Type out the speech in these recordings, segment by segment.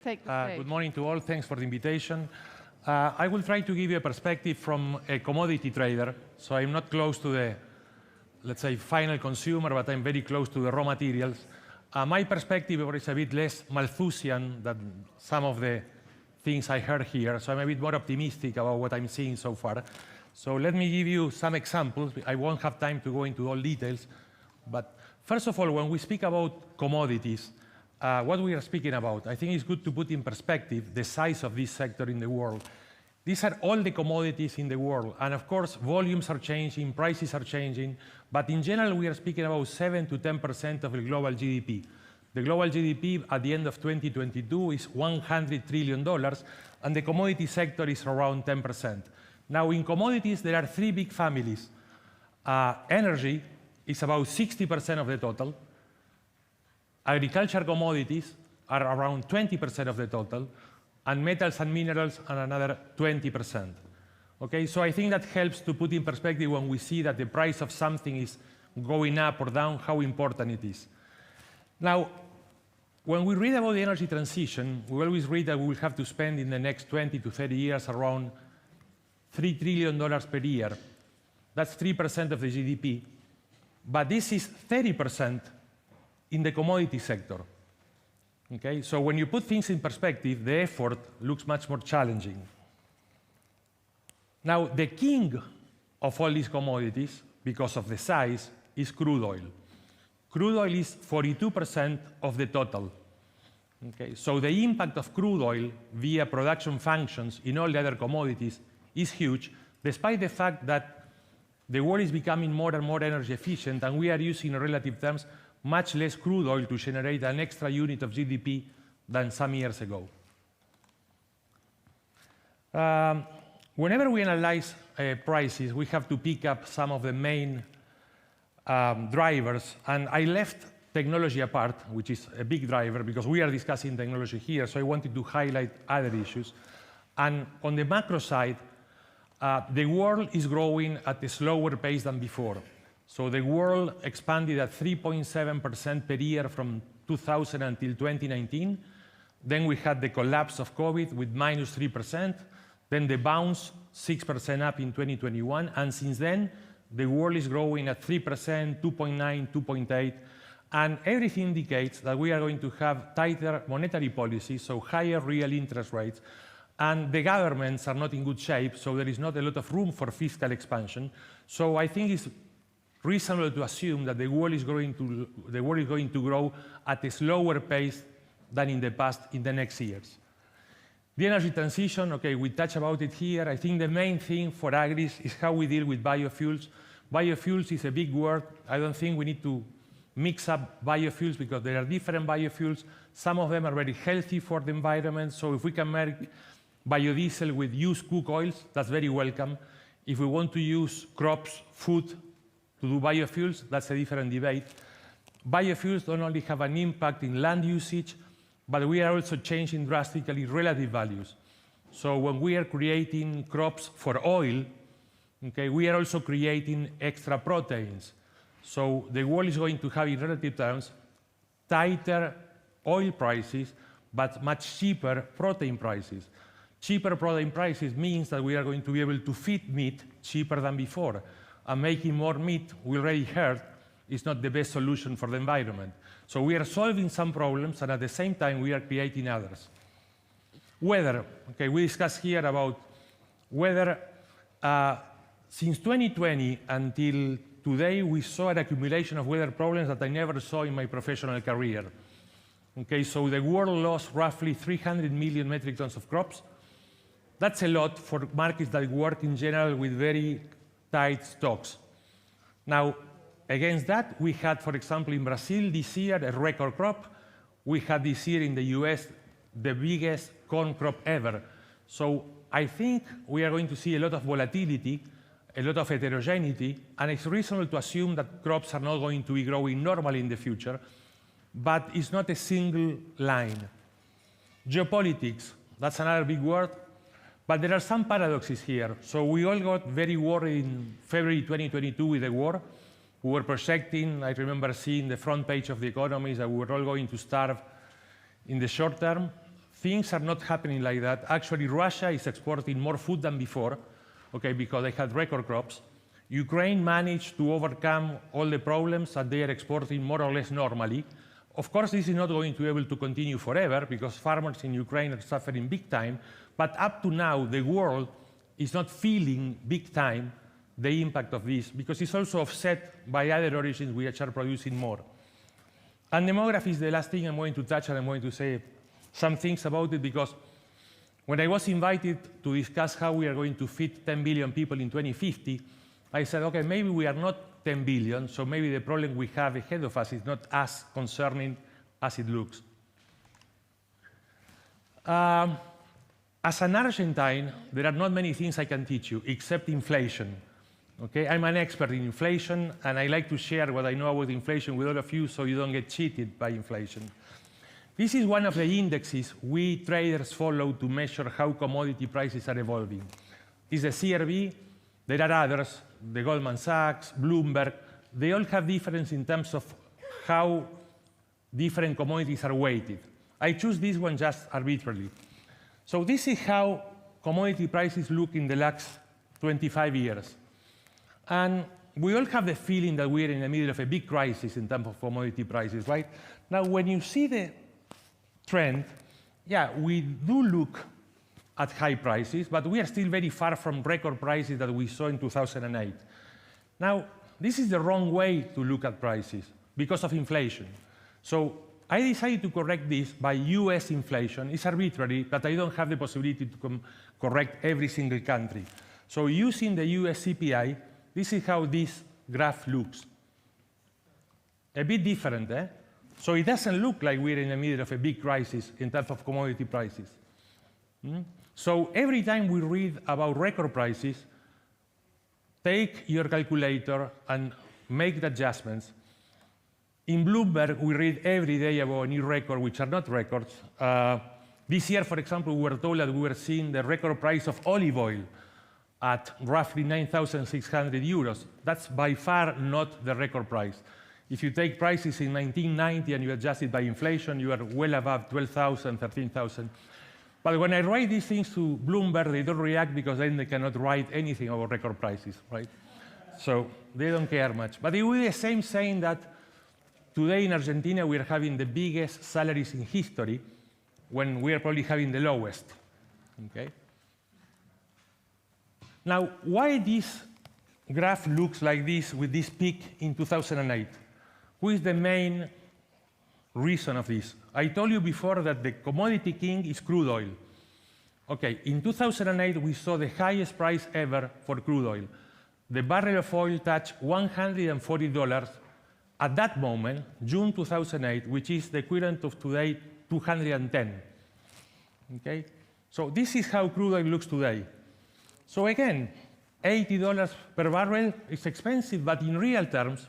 take the stage. Good morning to all. Thanks for the invitation. I will try to give you a perspective from a commodity trader. So I'm not close to the, let's say, final consumer, but I'm very close to the raw materials. My perspective is a bit less Malthusian than some of the things I heard here. So I'm a bit more optimistic about what I'm seeing so far. So let me give you some examples. I won't have time to go into all details. But first of all, when we speak about commodities, what we are speaking about, I think it's good to put in perspective the size of this sector in the world. These are all the commodities in the world. And of course, volumes are changing, prices are changing. But in general, we are speaking about 7 to 10% of the global GDP. The global GDP at the end of 2022 is $100 trillion, and the commodity sector is around 10%. Now, in commodities, there are three big families. Energy is about 60% of the total. Agriculture commodities are around 20% of the total, and metals and minerals are another 20%. Okay, so I think that helps to put in perspective when we see that the price of something is going up or down, how important it is. Now, when we read about the energy transition, we always read that we will have to spend in the next 20 to 30 years around $3 trillion per year. That's 3% of the GDP. But this is 30% in the commodity sector. Okay? So when you put things in perspective, the effort looks much more challenging. Now, the king of all these commodities, because of the size, is crude oil. Crude oil is 42% of the total. Okay? So the impact of crude oil via production functions in all the other commodities is huge, despite the fact that the world is becoming more and more energy efficient, and we are using, in relative terms, much less crude oil to generate an extra unit of GDP than some years ago. Whenever we analyze prices, we have to pick up some of the main drivers, and I left technology apart, which is a big driver, because we are discussing technology here, so I wanted to highlight other issues. And on the macro side, the world is growing at a slower pace than before. So the world expanded at 3.7% per year from 2000 until 2019. Then we had the collapse of COVID with minus 3%. Then the bounce, 6% up in 2021. And since then, the world is growing at 3%, 2.9, 2.8. And everything indicates that we are going to have tighter monetary policy, so higher real interest rates. And the governments are not in good shape, so there is not a lot of room for fiscal expansion. So I think it's reasonable to assume that the world is going to grow at a slower pace than in the past in the next years. The energy transition, okay, we touched about it here. I think the main thing for agris is how we deal with biofuels. Biofuels is a big word. I don't think we need to mix up biofuels because there are different biofuels. Some of them are very healthy for the environment. So if we can make biodiesel with used cook oils, that's very welcome. If we want to use crops, food, to do biofuels, that's a different debate. Biofuels don't only have an impact in land usage, but we are also changing drastically relative values. So when we are creating crops for oil, okay, we are also creating extra proteins. So the world is going to have, in relative terms, tighter oil prices, but much cheaper protein prices. Cheaper protein prices means that we are going to be able to feed meat cheaper than before. And making more meat, we already heard, is not the best solution for the environment. So we are solving some problems, and at the same time, we are creating others. Weather. Okay, we discussed here about weather. Since 2020 until today, we saw an accumulation of weather problems that I never saw in my professional career. Okay, so the world lost roughly 300 million metric tons of crops. That's a lot for markets that work in general with very tight stocks. Now, against that, we had, for example, in Brazil this year, a record crop. We had this year in the US, the biggest corn crop ever. So I think we are going to see a lot of volatility, a lot of heterogeneity, and it's reasonable to assume that crops are not going to be growing normally in the future, but it's not a single line. Geopolitics, that's another big word. But there are some paradoxes here. So we all got very worried in February 2022 with the war. We were projecting, I remember seeing the front page of the economies that we were all going to starve in the short term. things are not happening like that. Actually, Russia is exporting more food than before, okay, because they had record crops. Ukraine managed to overcome all the problems, and they are exporting more or less normally. Of course, this is not going to be able to continue forever, because farmers in Ukraine are suffering big time. But up to now, the world is not feeling big time the impact of this, because it's also offset by other origins which are producing more. And demography is the last thing I'm going to touch, and I'm going to say some things about it, because when I was invited to discuss how we are going to feed 10 billion people in 2050, I said, okay, maybe we are not 10 billion, so maybe the problem we have ahead of us is not as concerning as it looks. As an Argentine, there are not many things I can teach you except inflation. Okay? I'm an expert in inflation, and I like to share what I know about inflation with all of you so you don't get cheated by inflation. This is one of the indexes we traders follow to measure how commodity prices are evolving. It's the CRB. There are others, the Goldman Sachs, Bloomberg. They all have difference in terms of how different commodities are weighted. I choose this one just arbitrarily. So this is how commodity prices look in the last 25 years. And we all have the feeling that we're in the middle of a big crisis in terms of commodity prices, right? Now, when you see the trend, yeah, we do look at high prices, but we are still very far from record prices that we saw in 2008. Now, this is the wrong way to look at prices because of inflation. So I decided to correct this by US inflation. It's arbitrary, but I don't have the possibility to correct every single country. So using the US CPI, this is how this graph looks. A bit different, eh? So it doesn't look like we're in the middle of a big crisis in terms of commodity prices. So every time we read about record prices, take your calculator and make the adjustments. In Bloomberg, we read every day about a new record, which are not records. This year, for example, we were told that we were seeing the record price of olive oil at roughly 9,600 euros. That's by far not the record price. If you take prices in 1990 and you adjust it by inflation, you are well above 12,000, 13,000. But when I write these things to Bloomberg, they don't react because then they cannot write anything about record prices, right? So they don't care much. But it would be the same saying that today in Argentina we are having the biggest salaries in history when we are probably having the lowest, okay? Now, why this graph looks like this with this peak in 2008? Who is the main reason of this? I told you before that the commodity king is crude oil. Okay, in 2008 we saw the highest price ever for crude oil. The barrel of oil touched $140 at that moment, June 2008, which is the equivalent of today 210. Okay, so this is how crude oil looks today. So again, $80 per barrel is expensive, but in real terms,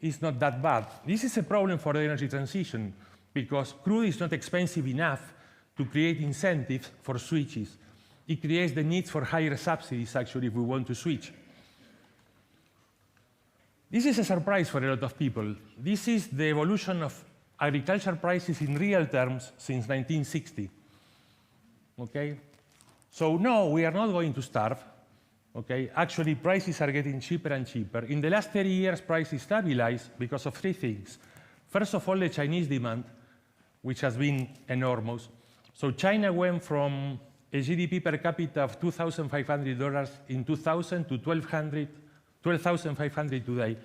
it's not that bad. This is a problem for the energy transition because crude is not expensive enough to create incentives for switches. It creates the need for higher subsidies, actually, if we want to switch. This is a surprise for a lot of people. This is the evolution of agriculture prices in real terms since 1960. Okay? So no, we are not going to starve. Okay? Actually, prices are getting cheaper and cheaper. In the last 30 years, prices stabilized because of three things. First of all, the Chinese demand, which has been enormous. So China went from a GDP per capita of $2,500 in 2000 to 12,500 today.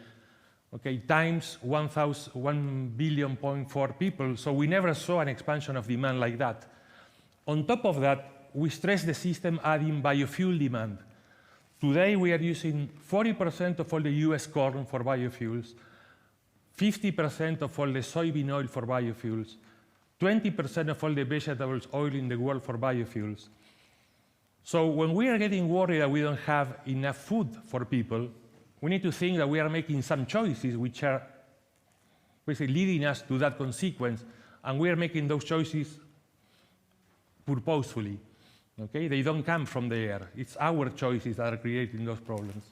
Okay, times 1 billion people. So we never saw an expansion of demand like that. On top of that, we stress the system adding biofuel demand. Today, we are using 40% of all the US corn for biofuels, 50% of all the soybean oil for biofuels, 20% of all the vegetables oil in the world for biofuels. So when we are getting worried that we don't have enough food for people, we need to think that we are making some choices which are basically leading us to that consequence, and we are making those choices purposefully. Okay? They don't come from the air. It's our choices that are creating those problems.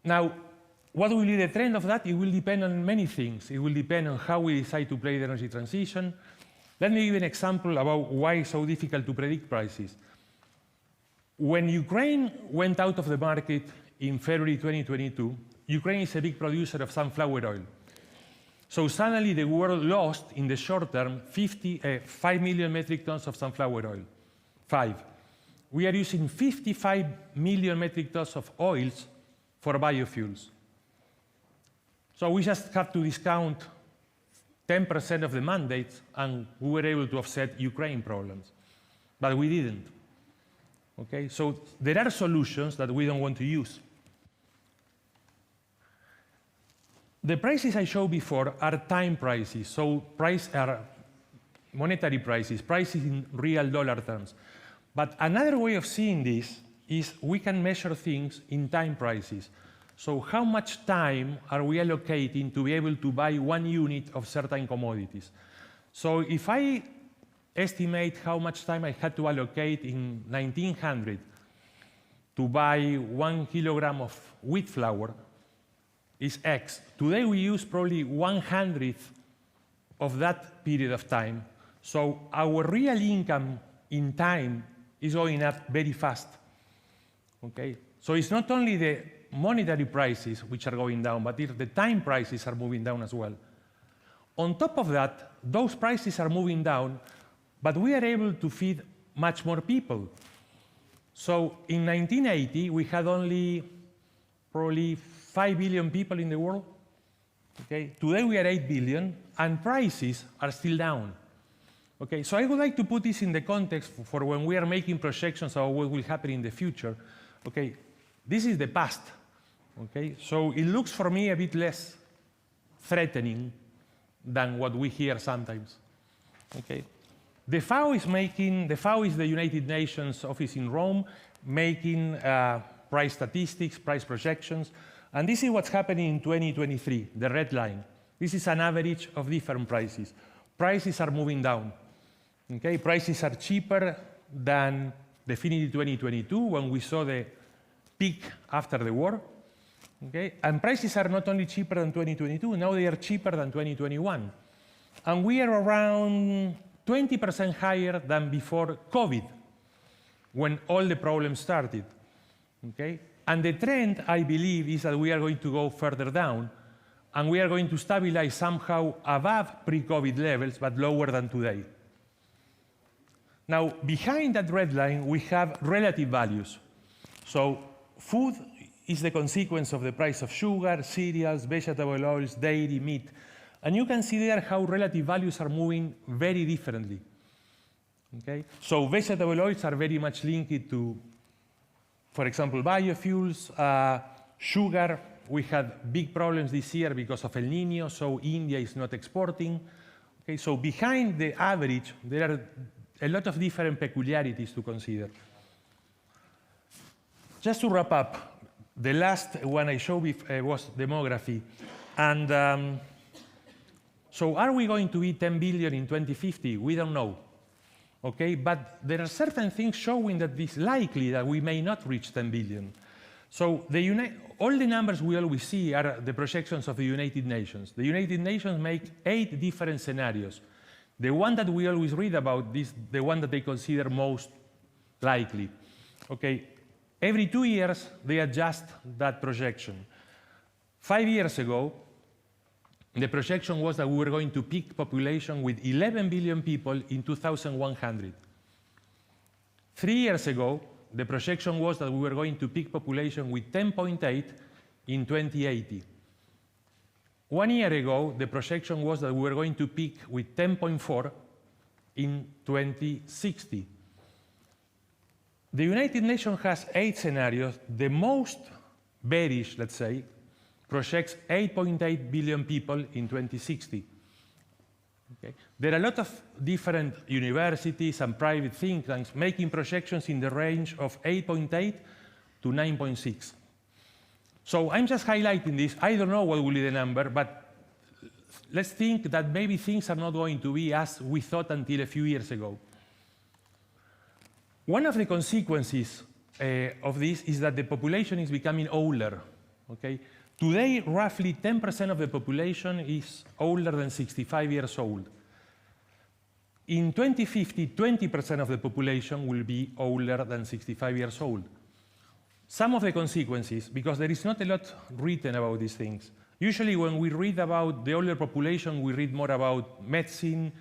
Now, what will be the trend of that? It will depend on many things. It will depend on how we decide to play the energy transition. Let me give an example about why it's so difficult to predict prices. When Ukraine went out of the market in February 2022, Ukraine is a big producer of sunflower oil. So suddenly the world lost, in the short term, 5 million metric tons of sunflower oil. 5. We are using 55 million metric tons of oils for biofuels. So we just have to discount 10% of the mandates, and we were able to offset Ukraine problems. But we didn't. Okay? So there are solutions that we don't want to use. The prices I showed before are time prices, so are monetary prices, prices in real dollar terms. But another way of seeing this is we can measure things in time prices. So how much time are we allocating to be able to buy 1 unit of certain commodities? So if I estimate how much time I had to allocate in 1900 to buy 1 kilogram of wheat flour, is X. Today we use probably 1/100th of that period of time. So our real income in time is going up very fast. Okay? So it's not only the monetary prices which are going down, but the time prices are moving down as well. On top of that, those prices are moving down, but we are able to feed much more people. So in 1980, we had only probably 5 billion people in the world. Okay? Today we are 8 billion, and prices are still down. Okay? So I would like to put this in the context for when we are making projections about what will happen in the future. Okay? This is the past. Okay? So it looks for me a bit less threatening than what we hear sometimes. Okay? The FAO is the United Nations office in Rome, making price statistics, price projections. And this is what's happening in 2023, the red line. This is an average of different prices. Prices are moving down. Okay? Prices are cheaper than definitely 2022, when we saw the peak after the war. Okay? And prices are not only cheaper than 2022, now they are cheaper than 2021. And we are around 20% higher than before COVID, when all the problems started. Okay? And the trend, I believe, is that we are going to go further down, and we are going to stabilize somehow above pre-COVID levels, but lower than today. Now, behind that red line, we have relative values. So food is the consequence of the price of sugar, cereals, vegetable oils, dairy, meat. And you can see there how relative values are moving very differently. Okay? So vegetable oils are very much linked to, for example, biofuels. Sugar, we had big problems this year because of El Niño, so India is not exporting. Okay? So behind the average, there are a lot of different peculiarities to consider. Just to wrap up, the last one I showed was demography. And so are we going to be 10 billion in 2050? We don't know. Okay? But there are certain things showing that it's likely that we may not reach 10 billion. So all the numbers we always see are the projections of the United Nations. The United Nations make 8 different scenarios. The one that we always read about is the one that they consider most likely. Okay? Every 2 years, they adjust that projection. 5 years ago, the projection was that we were going to peak population with 11 billion people in 2100. 3 years ago, the projection was that we were going to peak population with 10.8 in 2080. 1 year ago, the projection was that we were going to peak with 10.4 in 2060. The United Nations has 8 scenarios. The most bearish, let's say, projects 8.8 billion people in 2060. Okay? There are a lot of different universities and private think tanks making projections in the range of 8.8 to 9.6. So I'm just highlighting this. I don't know what will be the number, but let's think that maybe things are not going to be as we thought until a few years ago. One of the consequences of this is that the population is becoming older. Okay? Today, roughly 10% of the population is older than 65 years old. In 2050, 20% of the population will be older than 65 years old. Some of the consequences, because there is not a lot written about these things. Usually when we read about the older population, we read more about medicine,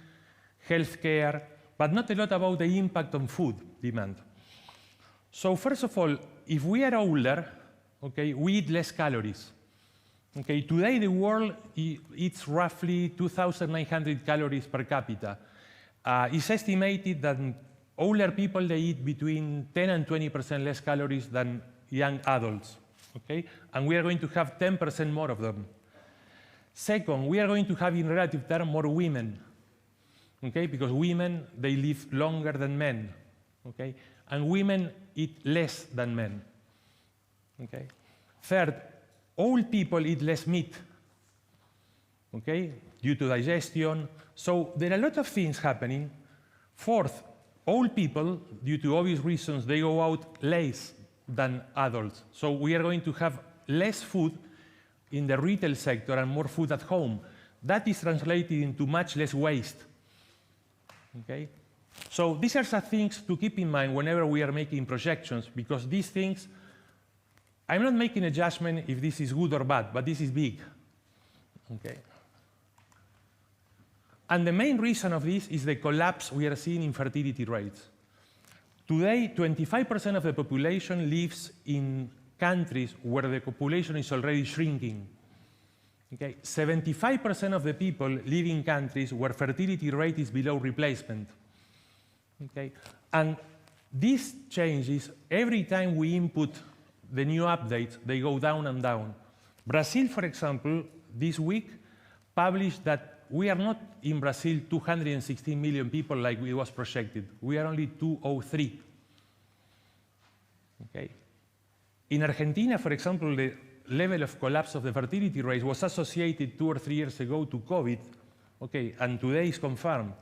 healthcare, but not a lot about the impact on food demand. So first of all, if we are older, okay, we eat less calories. Okay, today the world eats roughly 2,900 calories per capita. It's estimated that older people, they eat between 10 and 20% less calories than young adults. Okay? And we are going to have 10% more of them. Second, we are going to have in relative terms more women. Okay? Because women, they live longer than men. Okay? And women eat less than men. Okay? Third, old people eat less meat, okay, due to digestion. So there are a lot of things happening. Fourth, old people, due to obvious reasons, they go out less than adults. So we are going to have less food in the retail sector and more food at home. That is translated into much less waste. Okay? So these are some things to keep in mind whenever we are making projections, because these things, I'm not making a judgment if this is good or bad, but this is big. Okay. And the main reason of this is the collapse we are seeing in fertility rates. Today, 25% of the population lives in countries where the population is already shrinking. Okay. 75% of the people live in countries where fertility rate is below replacement. Okay. And this changes every time we input the new updates, they go down and down. Brazil, for example, this week published that we are not in Brazil 216 million people like it was projected. We are only 203. Okay. In Argentina, for example, the level of collapse of the fertility rate was associated 2 or 3 years ago to COVID, okay, and today is confirmed.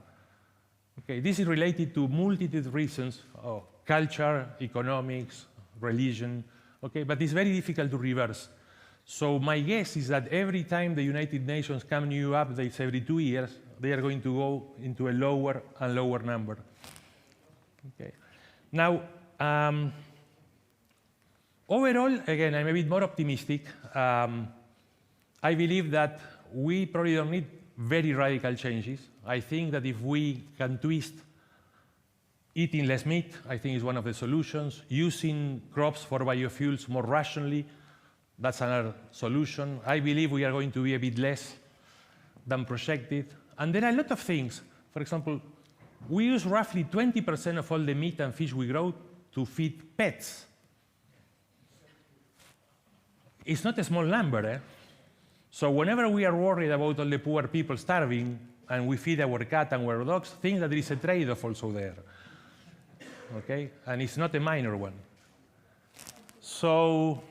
Okay, this is related to multitude reasons, culture, economics, religion, okay, but it's very difficult to reverse. So my guess is that every time the United Nations come new updates every 2 years, they are going to go into a lower and lower number. Okay. Now, overall, again, I'm a bit more optimistic. I believe that we probably don't need very radical changes. I think that if we can twist eating less meat, I think is one of the solutions. Using crops for biofuels more rationally, that's another solution. I believe we are going to be a bit less than projected. And there are a lot of things. For example, we use roughly 20% of all the meat and fish we grow to feed pets. It's not a small number, eh? So whenever we are worried about all the poor people starving and we feed our cat and our dogs, think that there is a trade-off also there. Okay? And it's not a minor one. So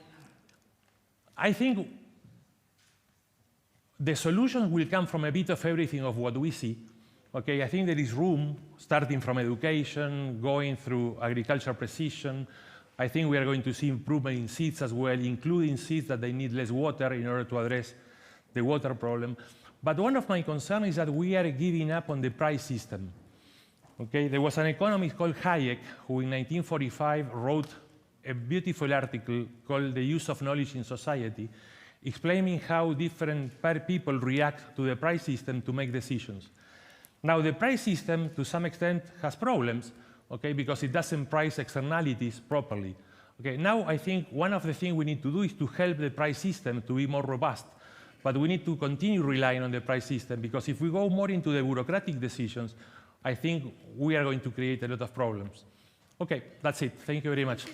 I think the solutions will come from a bit of everything of what we see. Okay? I think there is room, starting from education, going through agriculture precision. I think we are going to see improvement in seeds as well, including seeds that they need less water in order to address the water problem. But one of my concerns is that we are giving up on the price system. Okay? There was an economist called Hayek who in 1945 wrote a beautiful article called The Use of Knowledge in Society, explaining how different people react to the price system to make decisions. Now, the price system, to some extent, has problems, okay, because it doesn't price externalities properly. Okay, now I think one of the things we need to do is to help the price system to be more robust. But we need to continue relying on the price system, because if we go more into the bureaucratic decisions, I think we are going to create a lot of problems. Okay, that's it. Thank you very much.